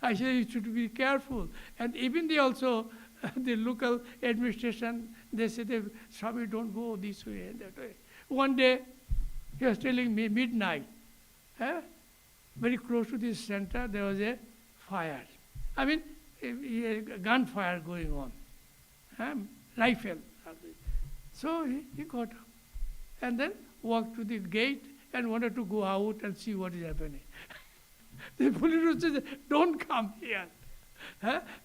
I say you should be careful. And even they also, the local administration, they say, Swami, don't go this way and that way. One day, he was telling me, midnight, very close to this center, there was a fire. I mean, a gunfire going on, rifle. So he got up and then walked to the gate and wanted to go out and see what is happening. The police said, don't come here,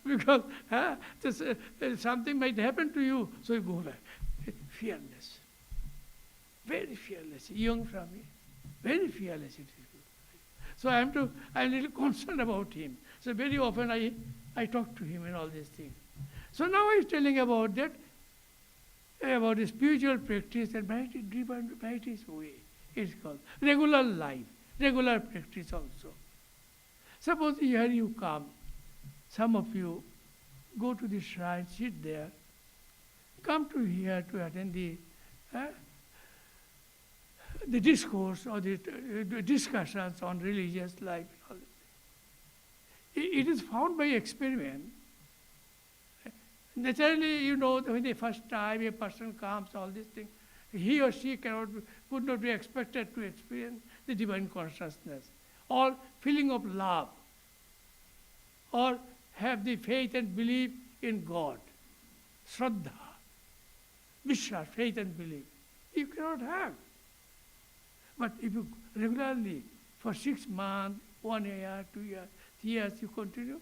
because something might happen to you, so you go back. Fearless, very fearless, young Swami, very fearless. So I'm a little concerned about him. So very often I talk to him and all these things. So now he's telling about that, about the spiritual practice and practice way, it's called. Regular life, regular practice also. Suppose here you come, some of you go to the shrine, sit there, come to here to attend the discourse or the discussions on religious life. It is found by experiment. Naturally, you know, when the first time a person comes, all these things, he or she could not be expected to experience the divine consciousness, or feeling of love, or have the faith and belief in God, Shraddha, Vishwas, faith and belief. You cannot have. But if you regularly, for 6 months, 1 year, 2 years, 3 years, you continue,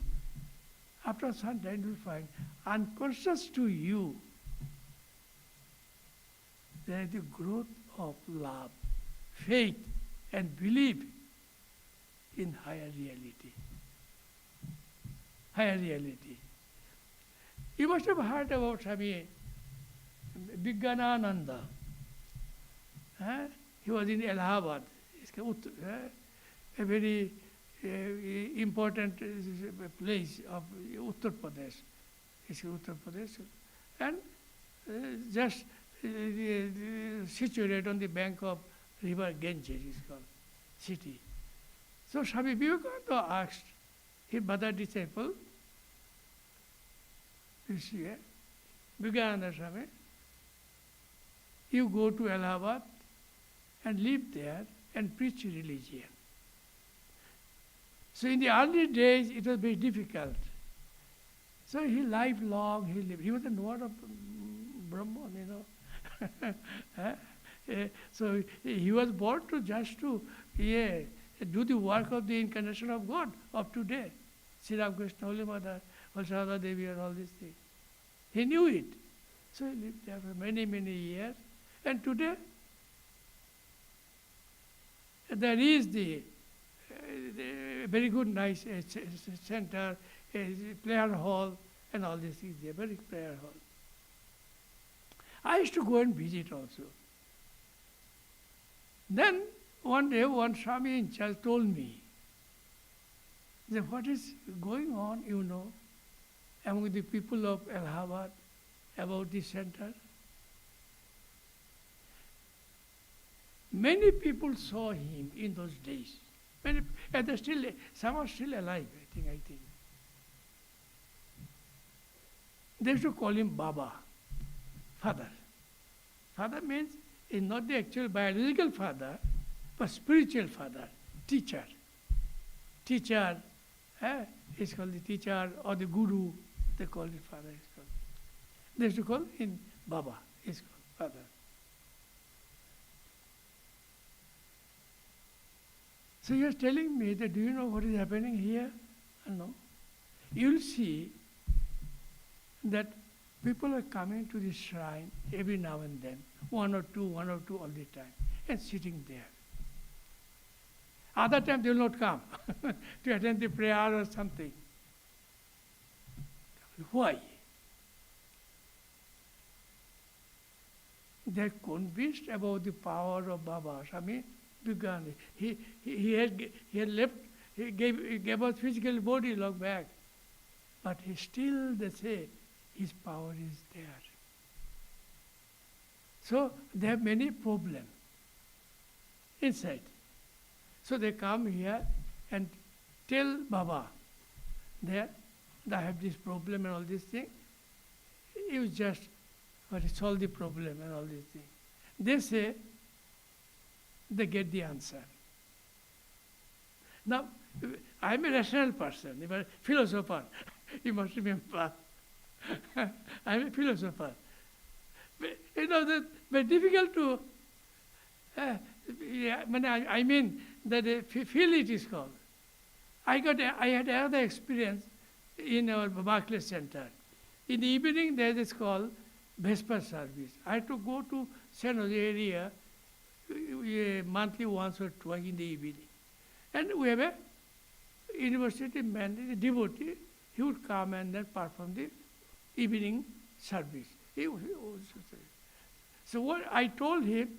after some time you will find, unconscious to you, there is the growth of love, faith, and belief in higher reality. Higher reality. You must have heard about Swami Vijnananda. He was in Allahabad, a very important place of Uttar Pradesh. It's Uttar Pradesh. And just situated on the bank of river Ganges, is called, city. So Swami Vivekananda asked his mother disciple, Vijnananda Swami, you go to Allahabad and live there and preach religion. So in the early days, it was very difficult. So he lifelong, he lived. He was a word of Brahman, you know. So he was born to just to do the work of the incarnation of God of today. Sri Ramakrishna, Holy Mother, Valsada Devi and all these things. He knew it. So he lived there for many, many years. And today, there is the very good, nice center, prayer hall, and all these things there, very prayer hall. I used to go and visit also. Then one day, one Swami in charge told me that what is going on, you know, among the people of Allahabad about this center. Many people saw him in those days. Many, and they're still, some are still alive, I think. They used to call him Baba, father. Father means is not the actual biological father, but spiritual father, teacher. Teacher, is called the teacher, or the guru, they call it father. Is called. They used to call him Baba, is called father. So he was telling me that, do you know what is happening here? No. You'll see that people are coming to the shrine every now and then, one or two all the time, and sitting there. Other times they will not come to attend the prayer or something. Why? They are convinced about the power of Baba. Swami began. He had left, he gave us physical body long back. But he still, they say, his power is there. So they have many problems inside. So they come here and tell Baba that I have this problem and all these things. You just solve the problem and all these things. They say they get the answer. Now, I am a rational person, I'm a philosopher. You must remember. I am a philosopher. But, that's very difficult to, I mean that feel it is called. I had another experience in our Barclay Center. In the evening, there is called Vesper service. I had to go to San Jose area monthly once or twice in the evening. And we have a university man, a devotee, he would come and then perform the evening service. So what I told him,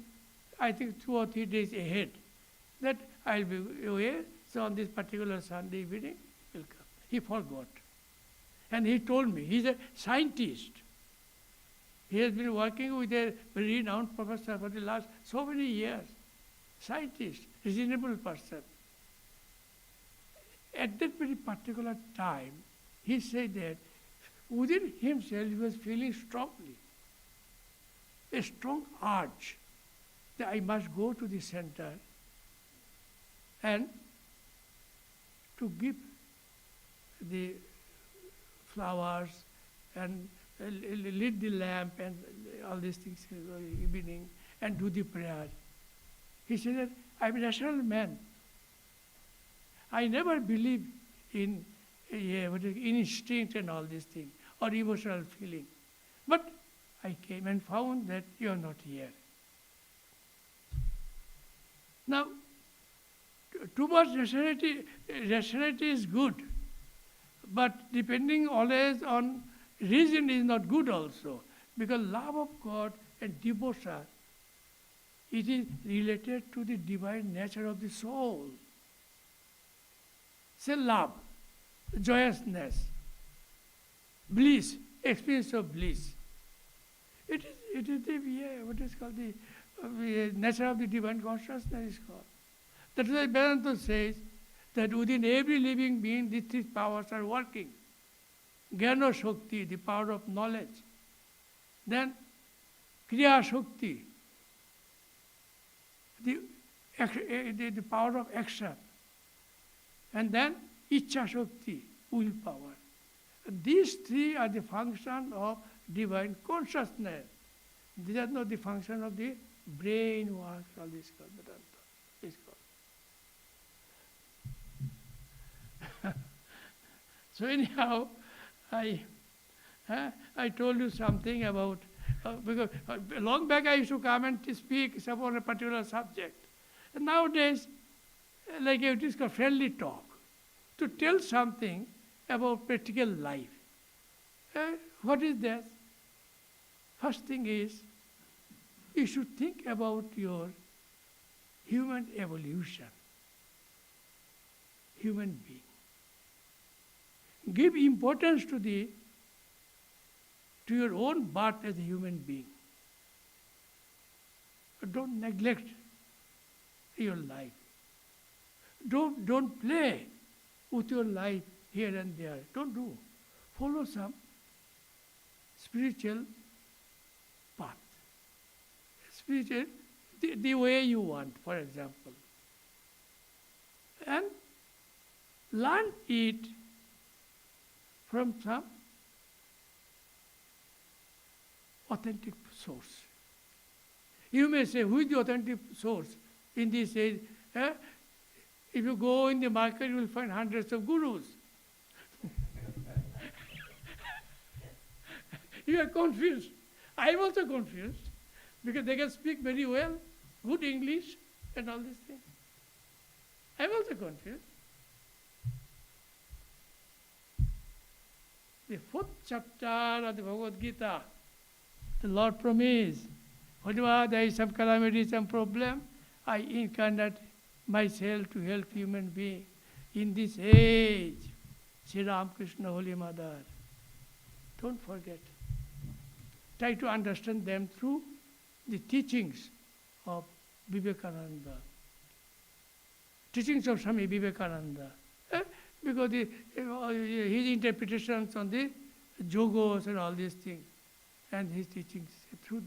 I think 2 or 3 days ahead, that I'll be away, so on this particular Sunday evening, he'll come. He forgot. And he told me, he's a scientist. He has been working with a very renowned professor for the last so many years. Scientist, reasonable person. At that very particular time, he said that within himself he was feeling strongly, a strong urge that I must go to the center and to give the flowers and lit the lamp and all these things in the evening and do the prayer. He said that I'm a rational man. I never believe in instinct and all these things or emotional feeling. But I came and found that you are not here. Now, too much rationality is good, but depending always on reason is not good also, because love of God and devotion, it is related to the divine nature of the soul. Say love, joyousness, bliss, experience of bliss. It is the what is called the nature of the divine consciousness is called. That is why Vedanta says that within every living being these three powers are working. Jnana Shakti, the power of knowledge. Then Kriya Shakti, the power of action. And then Ichcha Shakti, willpower. These three are the function of divine consciousness. These are not the function of the brain work, all this called Vedanta. Is called. So anyhow, I told you something about, because long back I used to come and to speak about a particular subject. And nowadays, like it is called friendly talk, to tell something about practical life. What is that? First thing is, you should think about your human evolution, human being. Give importance to your own birth as a human being. Don't neglect your life. Don't play with your life here and there. Don't do. Follow some spiritual path. Spiritual, the way you want, for example. And learn it from some authentic source. You may say, who is the authentic source? In this age, If you go in the market, you will find hundreds of gurus. You are confused. I am also confused because they can speak very well, good English and all these things. I am also confused. The 4th chapter of the Bhagavad Gita, the Lord promised, whenever there is some calamity, some problem, I incarnate myself to help human being. In this age, Sri Ramakrishna, Holy Mother. Don't forget. Try to understand them through the teachings of Vivekananda. Teachings of Swami Vivekananda. Because his interpretations on the yogos and all these things, and his teachings through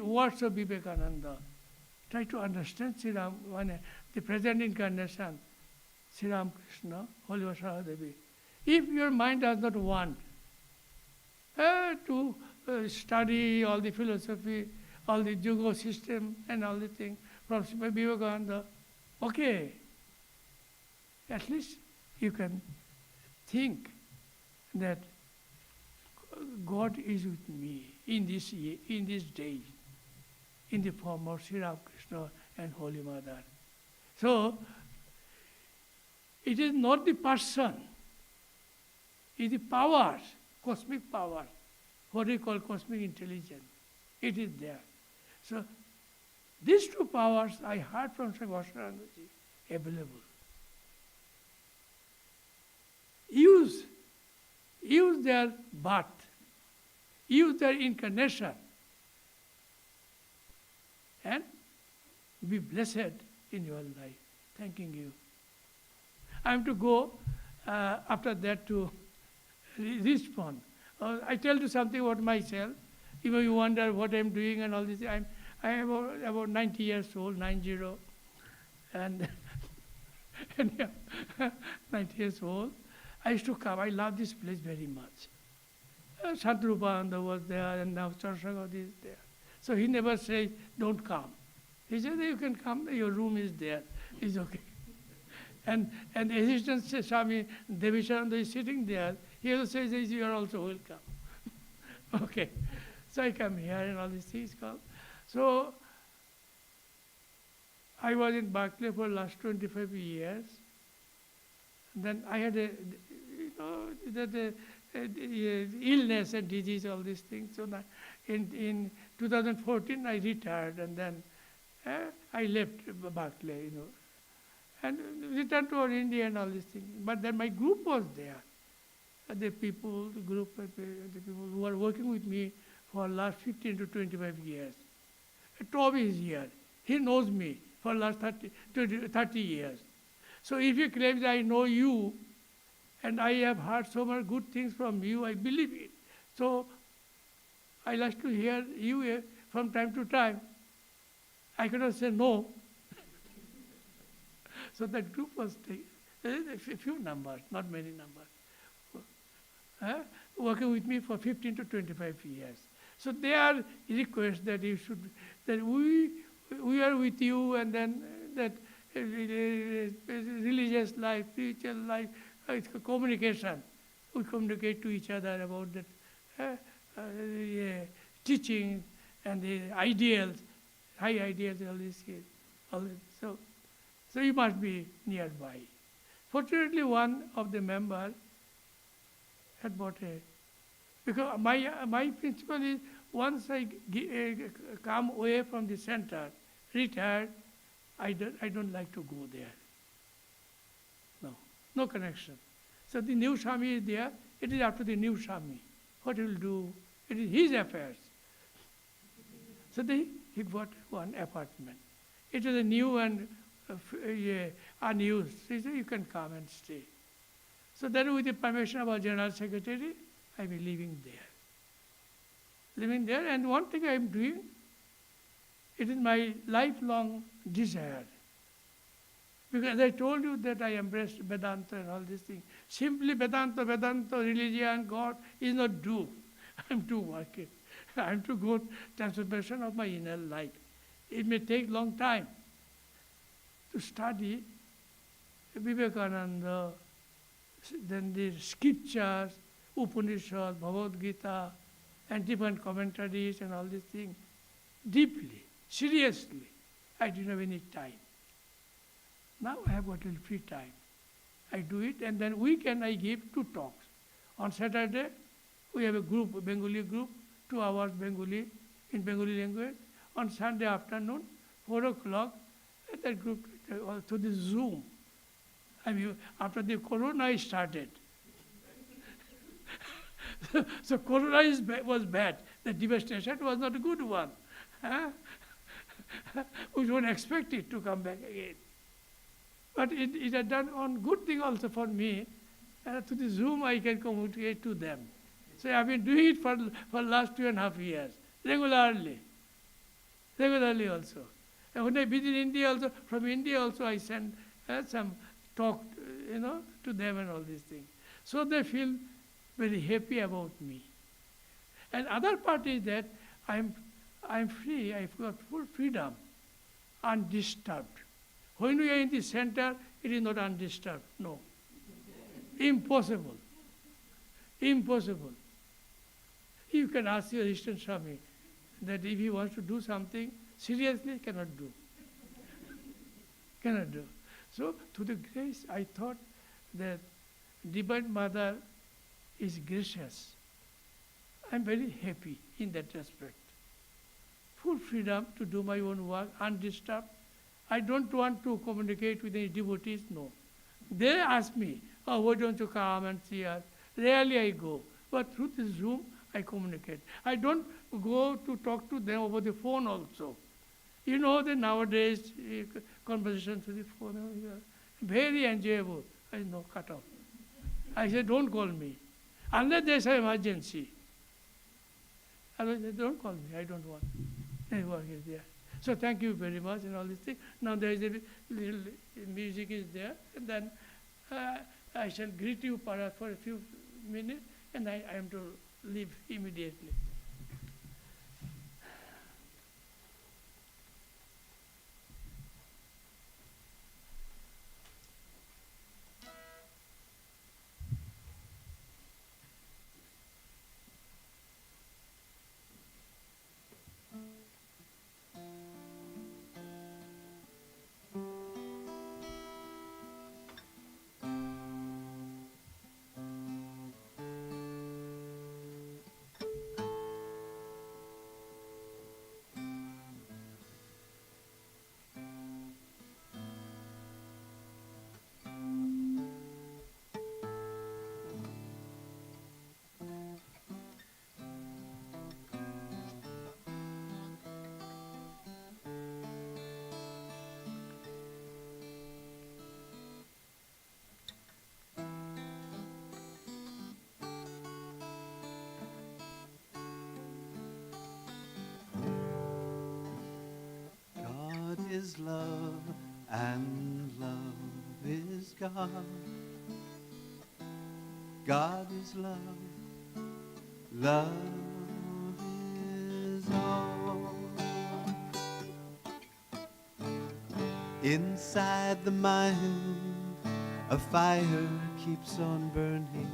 words of Vivekananda. Try to understand Sri Ram, the present incarnation, Sri Ramakrishna, Holy Vasudha. If your mind does not want to study all the philosophy, all the yoga system and all the things from Vivekananda, okay, at least you can think that God is with me in this day, in the form of Sri Ramakrishna and Holy Mother. So, it is not the person, it is the powers, cosmic power, what we call cosmic intelligence. It is there. So, these two powers I heard from Swami Aparananda available. Use their birth, use their incarnation, and be blessed in your life. Thanking you. I am to go after that to respond. I tell you something about myself. Even you wonder what I am doing and all this. I am about 90 years old, 90, and 90 years old. I used to come. I love this place very much. Shantarupananda was there, and now Charasagati is there. So he never says, don't come. He says, you can come, your room is there. It's okay. And the assistant Swami Devishananda is sitting there. He also says, you are also welcome. Okay. So I come here and all these things come. So I was in Berkeley for the last 25 years. Then I had illness and disease, all these things. So in 2014 I retired, and then I left Berkeley, and returned to India and all these things. But then my group was there. The people, the group, the people who are working with me for the last 15 to 25 years. Toby is here. He knows me for the last 30 years. So if you claim that I know you, and I have heard so many good things from you, I believe it. So I like to hear you from time to time. I cannot say no. So that group was a few numbers, not many numbers, working with me for 15 to 25 years. So their request that you should, that we are with you, and then that religious life, spiritual life, communication. We communicate to each other about that teaching and the ideals, high ideals, all this. So you must be nearby. Fortunately, one of the members had bought because my principle is, once I come away from the center, retired, I don't like to go there. No connection. So the new Swami is there. It is up to the new Swami. What he will do, it is his affairs. So he bought one apartment. It is a new and unused. He said, you can come and stay. So then, with the permission of our General Secretary, I will be living there. And one thing I am doing, it is my lifelong desire. Because as I told you that I embraced Vedanta and all these things. Simply Vedanta, religion, God is not due. I am to work it. I am to go transformation of my inner life. It may take long time to study Vivekananda, then the scriptures, Upanishad, Bhagavad Gita, and different commentaries and all these things, deeply, seriously. I didn't have any time. Now I have got a little free time. I do it, and then weekend I give 2 talks. On Saturday, we have a group, a Bengali group, 2 hours Bengali, in Bengali language. On Sunday afternoon, 4 o'clock, that group, to the Zoom. I mean, after the Corona I started. So Corona was bad. The devastation was not a good one. We don't expect it to come back again. But it had done one good thing also for me. To the Zoom I can communicate to them. So I've been doing it for last 2.5 years, regularly also. And when I visit India also, from India also I send some talk, to them and all these things. So they feel very happy about me. And other part is that I'm free, I've got full freedom, undisturbed. When we are in the center, it is not undisturbed, no. Impossible. Impossible. You can ask your assistant Swami that if he wants to do something, seriously cannot do. Cannot do. So, to the grace, I thought that Divine Mother is gracious. I'm very happy in that respect. Full freedom to do my own work, undisturbed. I don't want to communicate with any devotees, no. They ask me, oh, why don't you come and see us? Rarely I go, but through this Zoom, I communicate. I don't go to talk to them over the phone also. You know that nowadays, conversation through the phone, very enjoyable. I know, cut off. I said, don't call me. Unless there's an emergency. Otherwise, don't call me, I don't want. My work is there. So thank you very much and all these things. Now there is a little music is there, and then I shall greet you for a few minutes, and I am to leave immediately. Is love, and love is God. God is love, love is all. Inside the mind, a fire keeps on burning,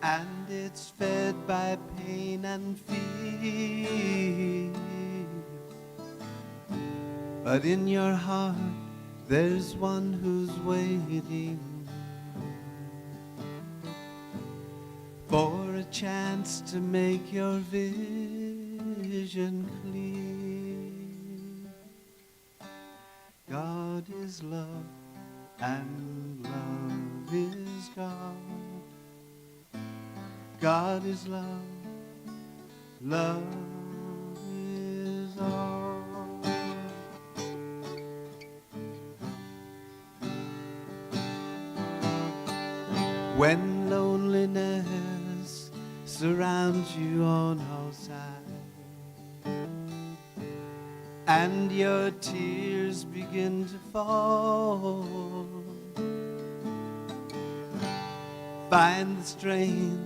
and it's fed by pain and fear. But in your heart, there's one who's waiting for a chance to make your vision clear. God is love, and love is God. God is love, love is all. When loneliness surrounds you on all sides, and your tears begin to fall, find the strength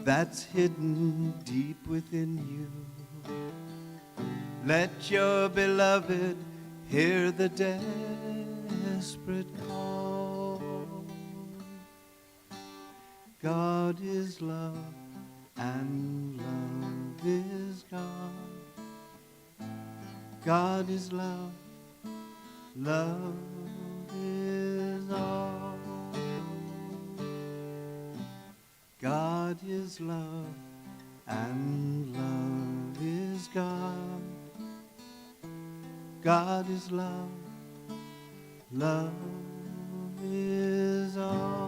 that's hidden deep within you. Let your beloved hear the day desperate call. God is love, and love is God. God is love, love is all. God is love, and love is God. God is love, love is all.